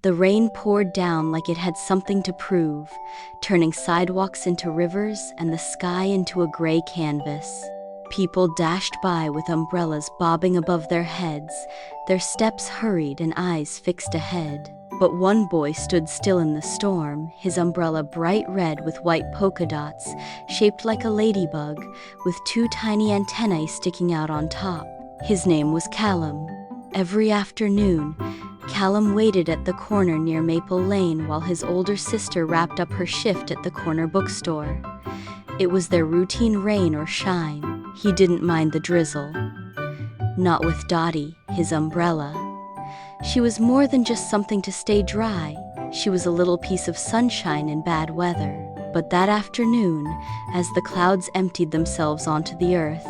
The rain poured down like it had something to prove, turning sidewalks into rivers and the sky into a gray canvas. People dashed by with umbrellas bobbing above their heads, their steps hurried and eyes fixed ahead. But one boy stood still in the storm, his umbrella bright red with white polka dots, shaped like a ladybug, with two tiny antennae sticking out on top. His name was Callum. Every afternoon, Callum waited at the corner near Maple Lane while his older sister wrapped up her shift at the corner bookstore. It was their routine, rain or shine. He didn't mind the drizzle. Not with Dottie, his umbrella. She was more than just something to stay dry. She was a little piece of sunshine in bad weather. But that afternoon, as the clouds emptied themselves onto the earth,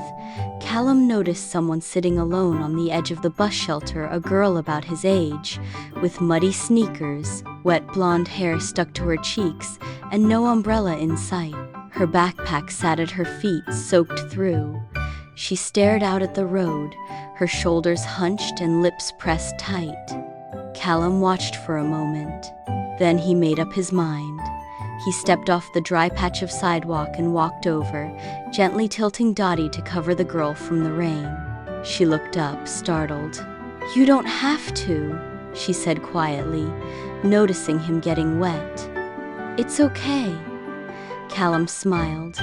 Callum noticed someone sitting alone on the edge of the bus shelter, a girl about his age, with muddy sneakers, wet blonde hair stuck to her cheeks, and no umbrella in sight. Her backpack sat at her feet, soaked through. She stared out at the road, her shoulders hunched and lips pressed tight. Callum watched for a moment. Then he made up his mind. He stepped off the dry patch of sidewalk and walked over, gently tilting Dottie to cover the girl from the rain. She looked up, startled. "You don't have to," she said quietly, noticing him getting wet. "It's okay." Callum smiled.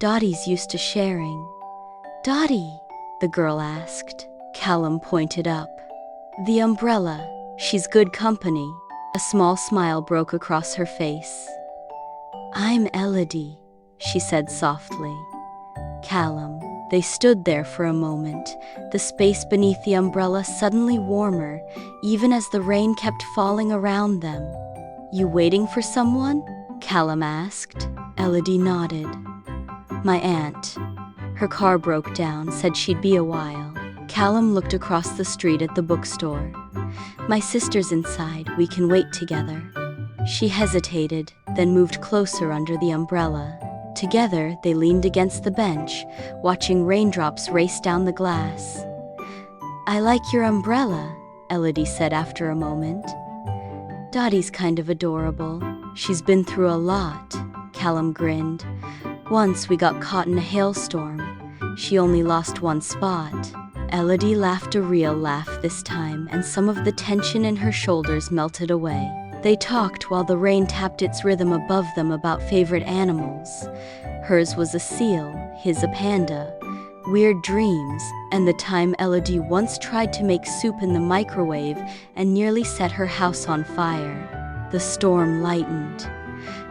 "Dottie's used to sharing." "Dottie?" the girl asked. Callum pointed up. "The umbrella. She's good company." A small smile broke across her face. "I'm Elodie," she said softly. "Callum." They stood there for a moment, the space beneath the umbrella suddenly warmer, even as the rain kept falling around them. "You waiting for someone?" Callum asked. Elodie nodded. "My aunt. Her car broke down, said she'd be a while." Callum looked across the street at the bookstore. "My sister's inside, we can wait together." She hesitated, then moved closer under the umbrella. Together, they leaned against the bench, watching raindrops race down the glass. "I like your umbrella," Elodie said after a moment. "Dottie's kind of adorable. She's been through a lot," Callum grinned. "Once we got caught in a hailstorm. She only lost one spot." Elodie laughed a real laugh this time, and some of the tension in her shoulders melted away. They talked while the rain tapped its rhythm above them about favorite animals. Hers was a seal, his a panda, weird dreams, and the time Elodie once tried to make soup in the microwave and nearly set her house on fire. The storm lightened.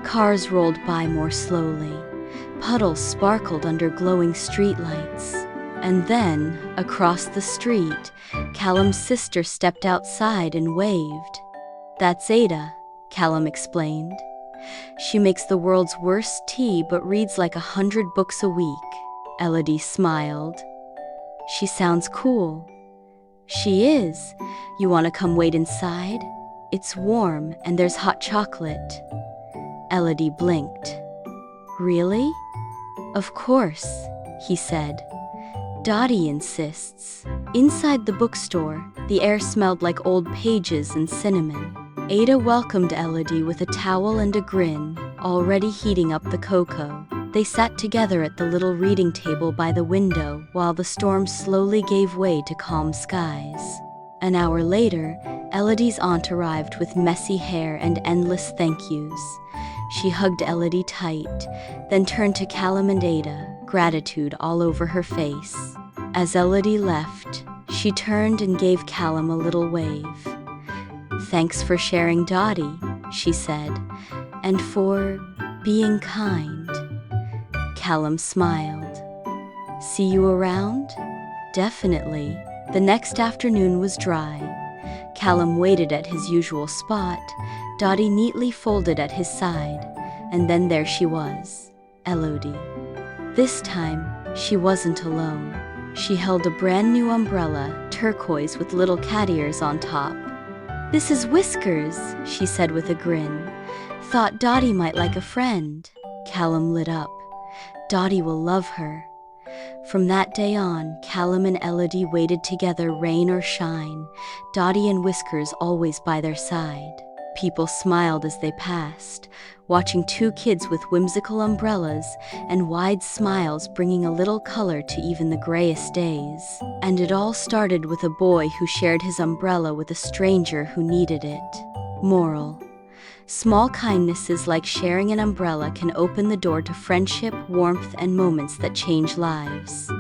Cars rolled by more slowly. Puddles sparkled under glowing streetlights. And then, across the street, Callum's sister stepped outside and waved. "That's Ada," Callum explained. "She makes the world's worst tea but reads like 100 books a week." Elodie smiled. "She sounds cool." "She is. You want to come wait inside? It's warm and there's hot chocolate." Elodie blinked. "Really?" "Of course," he said. "Dottie insists." Inside the bookstore, the air smelled like old pages and cinnamon. Ada welcomed Elodie with a towel and a grin, already heating up the cocoa. They sat together at the little reading table by the window while the storm slowly gave way to calm skies. An hour later, Elodie's aunt arrived with messy hair and endless thank yous. She hugged Elodie tight, then turned to Callum and Ada, gratitude all over her face. As Elodie left, she turned and gave Callum a little wave. "Thanks for sharing Dottie," she said, "and for being kind." Callum smiled. "See you around?" "Definitely." The next afternoon was dry. Callum waited at his usual spot, Dottie neatly folded at his side, and then there she was, Elodie. This time, she wasn't alone. She held a brand new umbrella, turquoise with little cat ears on top. "This is Whiskers," she said with a grin. "Thought Dottie might like a friend." Callum lit up. "Dottie will love her." From that day on, Callum and Elodie waited together, rain or shine, Dottie and Whiskers always by their side. People smiled as they passed, watching two kids with whimsical umbrellas and wide smiles, bringing a little color to even the grayest days. And it all started with a boy who shared his umbrella with a stranger who needed it. Moral: small kindnesses like sharing an umbrella can open the door to friendship, warmth, and moments that change lives.